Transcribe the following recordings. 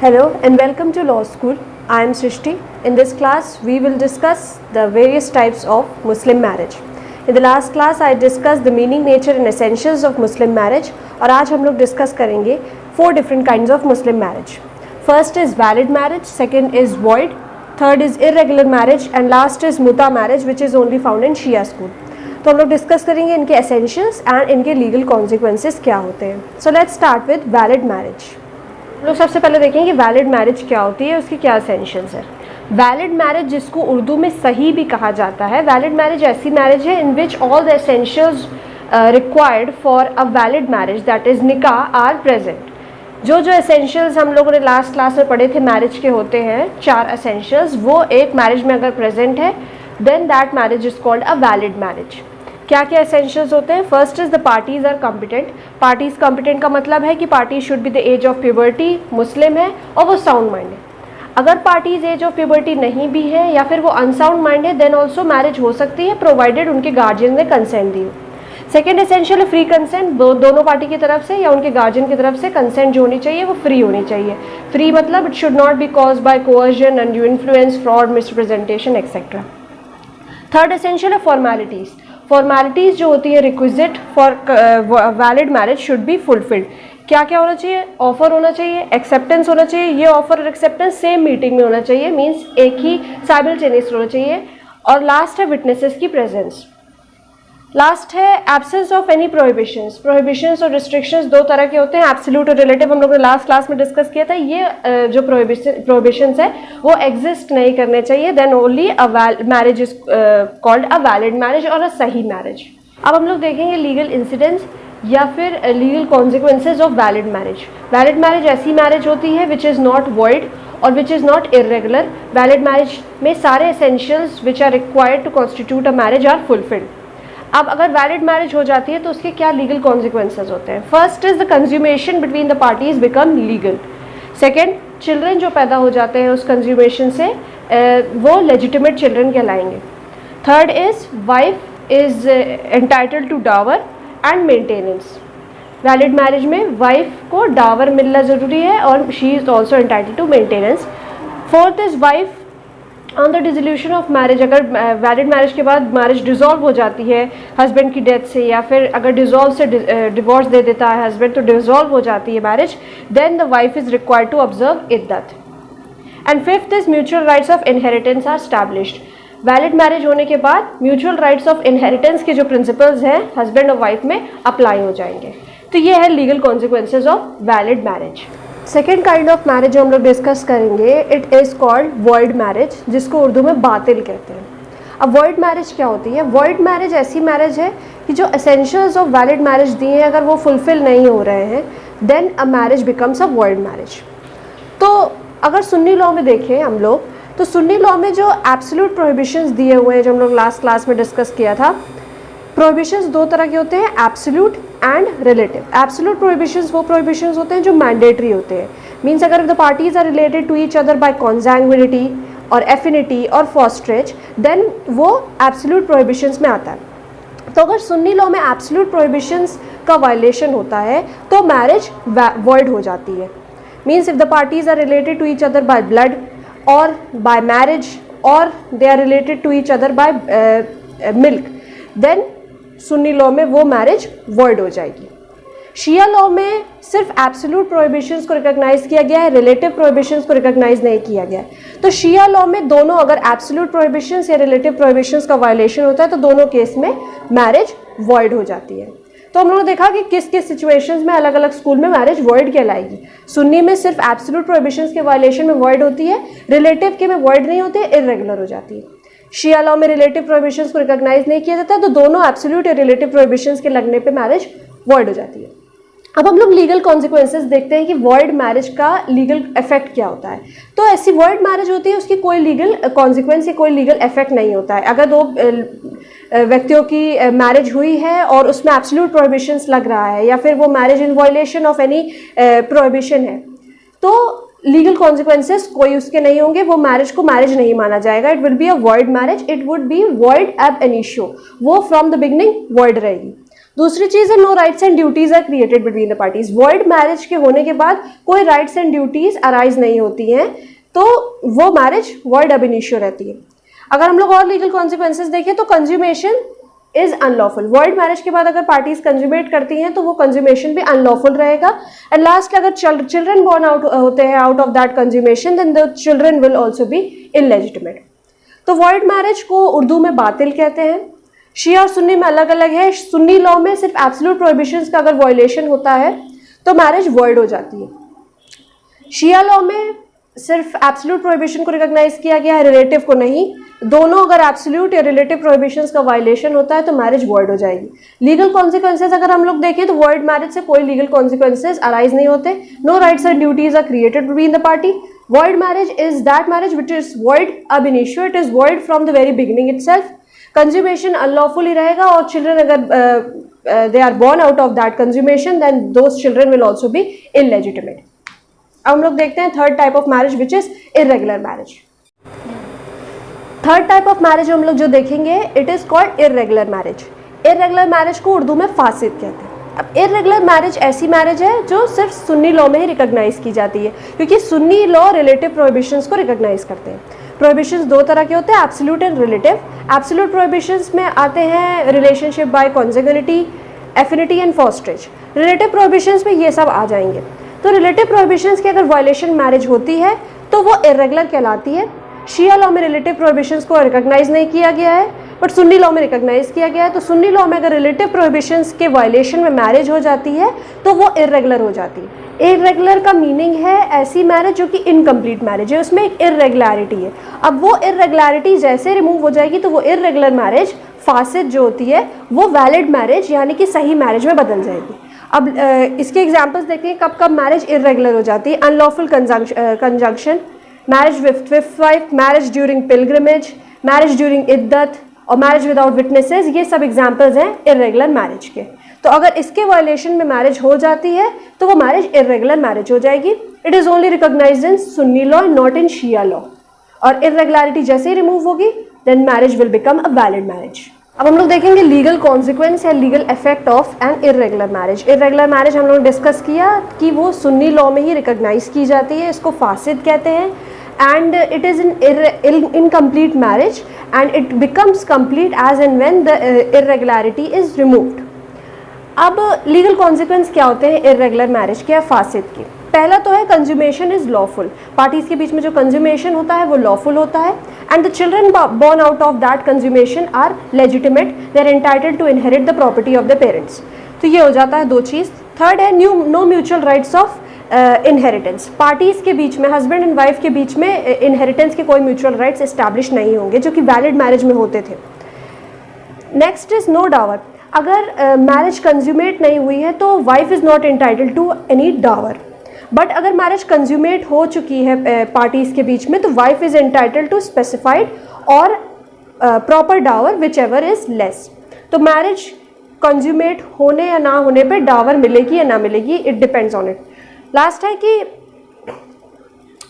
Hello and welcome to Law School. I am Srishti. In this class, we will discuss the various types of Muslim marriage. In the last class, I discussed the meaning, nature and essentials of Muslim marriage. और आज हम लोग discuss करेंगे 4 different kinds of Muslim marriage. First is valid marriage, second is void, third is irregular marriage and last is muta marriage which is only found in Shia school. तो हम लोग discuss करेंगे इनके essentials and इनके legal consequences क्या होते हैं. So let's start with valid marriage. हम लोग सबसे पहले देखेंगे वैलिड मैरिज क्या होती है, उसकी क्या एसेंशियल्स है. वैलिड मैरिज जिसको उर्दू में सही भी कहा जाता है, वैलिड मैरिज ऐसी मैरिज है in which all the essentials required for a valid marriage that is निकाह आर प्रेजेंट. जो एसेंशियल्स हम लोगों ने लास्ट क्लास में पढ़े थे मैरिज के होते हैं 4 एसेंशियल्स, वो एक मैरिज में अगर प्रेजेंट है then that marriage is called a valid marriage. क्या क्या एसेंशियल्स होते हैं? First is the parties are competent. Parties competent का मतलब है कि party should be the age of puberty, Muslim है और वो साउंड माइंड है. अगर पार्टीज एज ऑफ प्यूबर्टी नहीं भी है या फिर वो अनसाउंड माइंड है देन ऑल्सो मैरिज हो सकती है प्रोवाइडेड उनके गार्जियन ने कंसेंट दी हो. सेकेंड एसेंशियल है फ्री कंसेंट. दोनों पार्टी की तरफ से या उनके गार्जियन की तरफ से कंसेंट जो होनी चाहिए वो फ्री होनी चाहिए. फ्री मतलब it should not be caused by coercion, undue influence, fraud, misrepresentation etcetera. Third essential है फॉर्मेलिटीज. फॉर्मेलिटीज़ जो होती है requisite for valid marriage should be fulfilled. क्या क्या होना चाहिए? ऑफर होना चाहिए, एक्सेप्टेंस होना चाहिए. ये ऑफर और एक्सेप्टेंस सेम मीटिंग में होना चाहिए, मीन्स एक ही साइमल्टेनियस होना चाहिए. और लास्ट है विटनेसेस की प्रेजेंस. लास्ट है absence of any prohibitions. Prohibitions और रिस्ट्रिक्शंस 2 तरह के होते हैं, एब्सोल्यूट और रिलेटिव. हम लोग ने लास्ट क्लास में डिस्कस किया था. ये जो प्रोहिबिशंस है वो एग्जिस्ट नहीं करने चाहिए, then only a marriage is called a valid marriage और अ सही मैरिज. अब हम लोग देखेंगे लीगल इंसिडेंट्स या फिर legal consequences of valid marriage. Valid marriage ऐसी मैरिज होती है विच इज़ नॉट वॉइड और which is not irregular. Valid marriage में सारे essentials which are required to constitute a marriage are fulfilled. अब अगर वैलिड मैरिज हो जाती है तो उसके क्या लीगल कॉन्सिक्वेंसेज होते हैं? First is the consummation between the parties become legal. Second, children जो पैदा हो जाते हैं उस कंज्यूमेशन से वो लेजिटिमेट चिल्ड्रन कहलाएंगे. Third is wife is entitled to dower and maintenance. Valid marriage में वाइफ को डावर मिलना ज़रूरी है और she is also entitled to maintenance. Fourth is wife on the dissolution of marriage. अगर वैलिड मैरिज के बाद मैरिज डिसॉल्व हो जाती है हस्बैंड की डेथ से या फिर अगर डिसॉल्व से डिवोर्स दे देता है हस्बैंड तो डिसॉल्व हो जाती है marriage, then the wife is required to observe इद्दत. And fifth is mutual rights of inheritance are established. Valid marriage होने के बाद म्यूचुअल राइट्स ऑफ इनहेरिटेंस के जो प्रिंसिपल्स हैं हस्बैंड और वाइफ में अप्लाई हो जाएंगे. तो ये है legal consequences of valid marriage. Second kind of marriage जो हम लोग डिस्कस करेंगे it is called void marriage, जिसको उर्दू में बातिल कहते हैं. अब वॉइड मैरिज क्या होती है? वॉइड मैरिज ऐसी मैरिज है कि जो एसेंशियल्स ऑफ वैलिड मैरिज दिए हैं अगर वो फुलफिल नहीं हो रहे हैं then a marriage becomes a void marriage. तो अगर सुन्नी लॉ में देखें हम लोग तो सुन्नी लॉ में जो एब्सोल्यूट प्रोहिबिशंस दिए हुए हैं जो हम लोग लास्ट क्लास में डिस्कस किया था, प्रोहिबिशंस 2 तरह के होते हैं, absolute and relative. Absolute prohibitions वो प्रोहिबिशंस होते हैं जो मैंडेटरी होते हैं, मीन्स अगर the parties are related to each other by consanguinity और एफिनिटी और फॉस्ट्रेज देन वो एब्सोल्यूट प्रोहिबिशंस में आता है. तो अगर सुन्नी लॉ में एब्सोल्यूट प्रोहिबिशंस का वायलेशन होता है तो मैरिज वॉइड हो जाती है. Means if the parties are related to each other by blood और बाय मैरिज और they are related to each other by milk then Sunni law में वो मैरिज वॉइड हो जाएगी. शिया लॉ में सिर्फ एब्सोल्यूट प्रोहिबिशंस को रिकॉग्नाइज किया गया है, रिलेटिव प्रोहिबिशंस को रिकॉग्नाइज नहीं किया गया है. तो शिया लॉ में दोनों अगर एब्सोल्यूट प्रोहिबिशंस या रिलेटिव प्रोहिबिशंस का वायलेशन होता है तो दोनों केस में मैरिज वॉइड हो जाती है. तो हम लोगों ने देखा कि किस किस सिचुएशंस में अलग अलग स्कूल में मैरिज वॉइड कहलाएगी. सुन्नी में सिर्फ एब्सोल्यूट प्रोहिबिशंस के वायलेशन में वॉइड होती है, रिलेटिव के में वॉइड नहीं होती है, इर्रेगुलर हो जाती है. शिया लॉ में रिलेटिव प्रोहिबिशंस को रिकॉग्नाइज नहीं किया जाता है तो दोनों एब्सोल्यूट या रिलेटिव प्रोहिबिशंस के लगने पे मैरिज वॉइड हो जाती है. अब हम लोग लीगल कॉन्सिक्वेंसेज देखते हैं कि वॉइड मैरिज का लीगल इफेक्ट क्या होता है. तो ऐसी वॉइड मैरिज होती है उसकी कोई लीगल कॉन्सिक्वेंस या कोई लीगल इफेक्ट नहीं होता है. अगर 2 व्यक्तियों की मैरिज हुई है और उसमें एब्सोल्यूट प्रोहिबिशंस लग रहा है या फिर वो marriage in violation of any prohibition है तो लीगल कॉन्सिक्वेंसेस कोई उसके नहीं होंगे, वो मैरिज को मैरिज नहीं माना जाएगा. It will be a void marriage, it would be void ab initio, वो फ्रॉम द बिगनिंग वॉइड रहेगी. दूसरी चीज है no rights and duties are created between the parties. Void marriage के होने के बाद कोई राइट्स एंड ड्यूटीज अराइज नहीं होती हैं, तो वो मैरिज वॉइड अब इनिशियो रहती है। अगर हम लोग और लीगल कॉन्सिक्वेंसेज देखें तो consummation is unlawful. Void marriage के बाद अगर पार्टीज कंज्यूमेट करती हैं तो वो कंज्यूमेशन भी अनलॉफुल रहेगा। एंड लास्ट, अगर चिल्ड्रन बॉर्न आउट होते हैं out of that consummation, then the children will also be illegitimate. तो वॉइड मैरिज को उर्दू में बातिल कहते हैं। शिया और सुन्नी में अलग अलग है। सुन्नी लॉ में सिर्फ एब्सोल्यूट प्रोहिबिशंस का अगर वायलेशन होता है तो मैरिज वॉइड हो जाती है। शिया लॉ में सिर्फ एब्सोल्यूट प्रोहिबिशन को रिकॉग्नाइज किया गया है, रिलेटिव को नहीं। दोनों अगर एब्सोल्यूट या रिलेटिव प्रोहिबिशंस का वायलेशन होता है तो मैरिज वॉइड हो जाएगी। लीगल कॉन्सिक्वेंसेज अगर हम लोग देखें तो वॉइड मैरिज से कोई लीगल कॉन्सिक्वेंसेज अराइज नहीं होते। No rights and duties are created between the party. Void marriage is that marriage which is void ab initio, it is void from the very beginning itself. Consummation unlawful ही रहेगा और children अगर they are born out of that consummation, then those children will also be illegitimate. अब हम लोग देखते हैं third type of marriage which is irregular marriage. Third type of marriage हम लोग जो देखेंगे it is called irregular marriage. Irregular marriage को उर्दू में फासिद कहते हैं। अब इर्रेगुलर मैरिज ऐसी मैरिज है जो सिर्फ सुन्नी लॉ में ही रिकॉग्नाइज की जाती है, क्योंकि सुन्नी लॉ रिलेटिव प्रोहिबिशंस को रिकॉग्नाइज करते हैं। प्रोहिबिशंस दो तरह के होते हैं, absolute and relative. Absolute prohibitions में आते हैं relationship by conjugality, affinity and fosterage. Relative prohibitions में ये सब आ जाएंगे। तो रिलेटिव प्रोहिबिशंस की अगर वायलेशन मैरिज होती है तो वो इर्रेगुलर कहलाती है। शिया लॉ में रिलेटिव प्रोहिबिशंस को रिकॉग्नाइज नहीं किया गया है, बट सुन्नी लॉ में रिकॉग्नाइज किया गया है। तो सुन्नी लॉ में अगर रिलेटिव प्रोहिबिशंस के वायलेशन में मैरिज हो जाती है तो वो इर्रेगुलर हो जाती है। इर्रेगुलर का मीनिंग है ऐसी मैरिज जो कि इनकम्प्लीट मैरिज है, उसमें एक इर्रेगुलरिटी है। अब वो इर्रेगुलरिटी जैसे रिमूव हो जाएगी तो वो इर्रेगुलर मैरिज फासिद जो होती है वो वैलिड मैरिज यानी कि सही मैरिज में बदल जाएगी। अब इसके एग्जांपल्स देखिए कब कब मैरिज इर्रेगुलर हो जाती है। Unlawful conjunction, marriage with wife, marriage during pilgrimage, marriage during इद्दत और मैरिज विदाउट विटनेसेस, ये सब एग्जांपल्स हैं इर्रेगुलर मैरिज के। तो अगर इसके वायलेशन में मैरिज हो जाती है तो वो मैरिज इर्रेगुलर मैरिज हो जाएगी। It is only recognised in Sunni law, not in Shia law. और इर्रेगुलरिटी जैसे ही रिमूव होगी then marriage will become a valid marriage. अब हम लोग देखेंगे लीगल कॉन्सिक्वेंस या legal effect of an irregular marriage. Irregular marriage हम लोग डिस्कस किया कि वो सुन्नी लॉ में ही रिकॉग्नाइज की जाती है, इसको फासिद कहते हैं। And it is an incomplete marriage and it becomes complete as and when the irregularity is removed. अब लीगल कॉन्सिक्वेंस क्या होते हैं इर्रेगुलर मैरिज के या फासिद के? पहला तो है कंज्यूमेशन इज लॉफुल। पार्टीज के बीच में जो कंज्यूमेशन होता है वो लॉफुल होता है। And the children born out of that consummation are legitimate, they are entitled to inherit the property of the parents. तो ये हो जाता है दो चीज़। थर्ड है no mutual rights of inheritance. Parties के बीच में, हस्बैंड एंड वाइफ के बीच में इनहेरिटेंस के कोई म्यूचुअल राइट्स एस्टैब्लिश नहीं होंगे जो कि वैलिड मैरिज में होते थे। Next is no dower. अगर मैरिज कंज्यूमेट नहीं हुई है तो wife is not entitled to any dower. But अगर मैरिज कंज्यूमेट हो चुकी है पार्टीज के बीच में तो wife is entitled to specified और proper dower whichever is less. तो मैरिज कंज्यूमेट होने या ना होने पे डावर मिलेगी या ना मिलेगी, it depends on it. Last है कि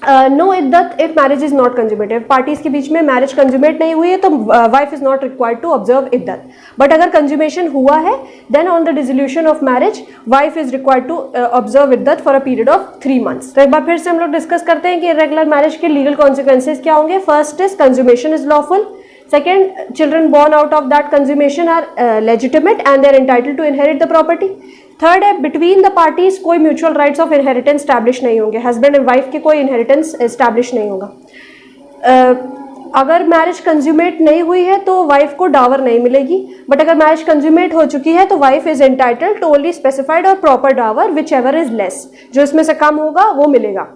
नो इद्दत if marriage is not consummated. Parties के बीच में मैरिज कंज्यूमेट नहीं हुई है तो wife is not required to observe इद्दत। बट अगर कंज्यूमेशन हुआ है then on the dissolution of marriage wife is required to observe इद्दत for a period of 3 months। तो एक बार फिर से हम लोग डिस्कस करते हैं कि इर्रेगुलर मैरिज के लीगल कॉन्सिक्वेंसेज क्या होंगे। First is consummation is lawful. Second, children born out of that consummation are legitimate and they are entitled to inherit the property. Third है बिटवीन द पार्टीज कोई mutual rights of inheritance establish नहीं होंगे, husband and wife के कोई inheritance establish नहीं होगा। अगर marriage consummate नहीं हुई है तो वाइफ को डावर नहीं मिलेगी, बट अगर मैरिज कंज्यूमेट हो चुकी है तो wife is entitled to only specified और proper dower whichever is less, जो इसमें से कम होगा वो मिलेगा।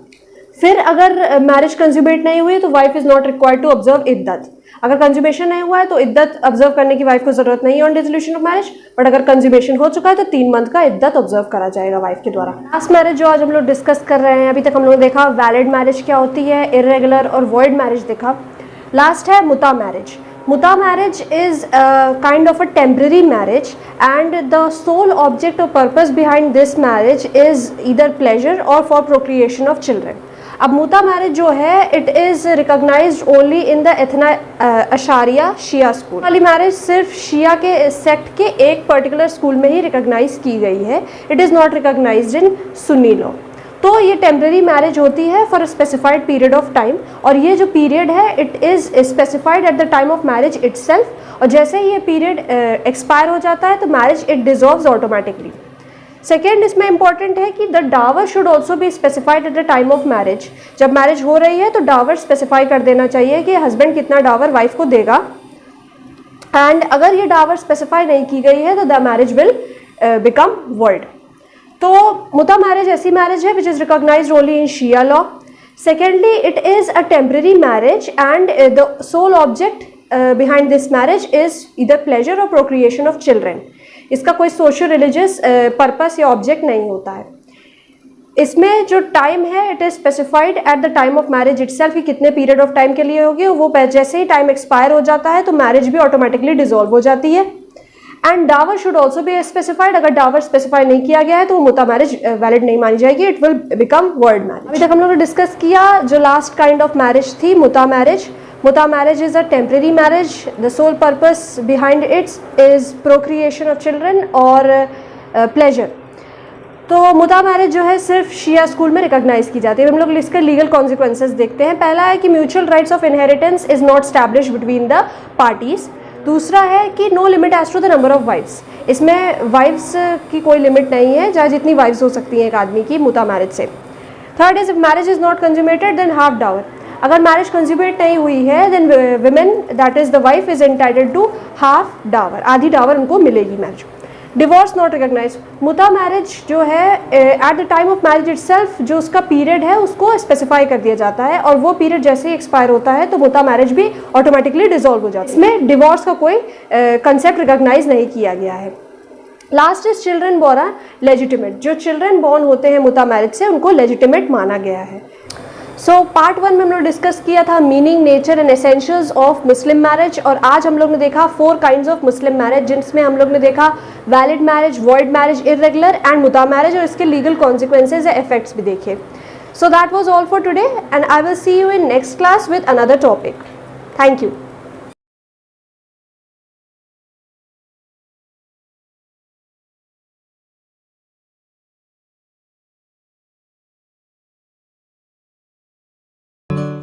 फिर अगर मैरिज कंज्यूमेट नहीं हुई तो wife is not required to observe इद्दत। अगर कंज्यूमेशन नहीं हुआ है तो इद्दत ऑब्जर्व करने की वाइफ को जरूरत नहीं है on dissolution of marriage, but अगर कंज्यूमेशन हो चुका है तो 3 month का इद्दत ऑब्जर्व करा जाएगा वाइफ के द्वारा। लास्ट मैरिज जो आज हम लोग डिस्कस कर रहे हैं, अभी तक हम लोग देखा वैलिड मैरिज क्या होती है, इर्रेगुलर और वॉइड मैरिज देखा। लास्ट है मुता मैरिज। मुता marriage is a kind of a temporary marriage and the sole object or purpose behind this marriage is either pleasure or for procreation of children. अब मुता marriage जो है it is recognised only in the Ithna Ashariya Shia school. वाली marriage सिर्फ शिया के sect के एक particular school में ही recognise की गई है, it is not recognised in Sunni law. तो ये टेम्प्रेरी मैरिज होती है for a specified period of time, और ये जो पीरियड है it is specified at the time of marriage itself, और जैसे ही ये पीरियड एक्सपायर हो जाता है तो marriage it dissolves automatically. Second इसमें इंपॉर्टेंट है कि the dower should also be specified at the time of marriage. जब मैरिज हो रही है तो डावर स्पेसिफाई कर देना चाहिए कि हस्बैंड कितना डावर वाइफ को देगा, एंड अगर ये डावर स्पेसिफाई नहीं की गई है तो the marriage will become void. तो मुता मैरिज ऐसी मैरिज है which is recognised only in Shia law. Secondly it is a temporary marriage and the sole object behind this marriage is either pleasure or procreation of children। इसका कोई social religious purpose या object नहीं होता है। इसमें जो time है it is specified at the time of marriage itself कि कितने पीरियड ऑफ टाइम के लिए होगी, वो जैसे ही टाइम एक्सपायर हो जाता है तो मैरिज भी ऑटोमेटिकली डिसॉल्व हो जाती है। And dower should also be specified, अगर डावर स्पेसिफाई नहीं किया गया है तो वो मुता मैरिज वैलिड नहीं मानी जाएगी, it will become word marriage. अभी तक हम लोगों ने डिस्कस किया जो लास्ट काइंड ऑफ मैरिज थी मुता marriage. Muta marriage is a temporary marriage. The sole purpose behind it is procreation of children or pleasure. तो मुता मैरिज जो है सिर्फ शिया स्कूल में रिकॉग्नाइज की जाती है। हम लोग इसके लीगल कॉन्सिक्वेंसेज देखते हैं। पहला है कि mutual rights of inheritance is not establish between the parties. दूसरा है कि no limit as to the number of wifes, इसमें वाइफ्स की कोई लिमिट नहीं है, चाहे जितनी वाइफ्स हो सकती हैं एक आदमी की मुता मैरिज से। Third is if marriage is not consummated then half dower, अगर मैरिज कंज्यूमेट नहीं हुई है then women that is the wife is entitled to half dower, आधी डावर उनको मिलेगी मैरिज। डिवोर्स नॉट रिकॉग्नाइज, मुता मैरिज जो है at the time of marriage itself जो उसका पीरियड है उसको स्पेसिफाई कर दिया जाता है, और वो पीरियड जैसे ही एक्सपायर होता है तो मुता मैरिज भी ऑटोमेटिकली डिसॉल्व हो जाता है। इसमें डिवोर्स का कोई कंसेप्ट रिकॉग्नाइज नहीं किया गया है। Last is children born legitimate, जो चिल्ड्रन बॉर्न होते हैं मुता मैरिज से उनको लेजिटिमेट माना गया है। सो पार्ट 1 में हम लोग डिस्कस किया था meaning, nature and essentials of Muslim marriage, और आज हम लोग ने देखा 4 काइंड्स ऑफ मुस्लिम मैरिज, जिसमें हम लोग ने देखा valid marriage, void marriage, irregular and मुता मैरिज, और इसके लीगल कॉन्सिक्वेंसेज या इफेक्ट्स भी देखे। So that was all for today and I will see you in next class with another topic. Thank you.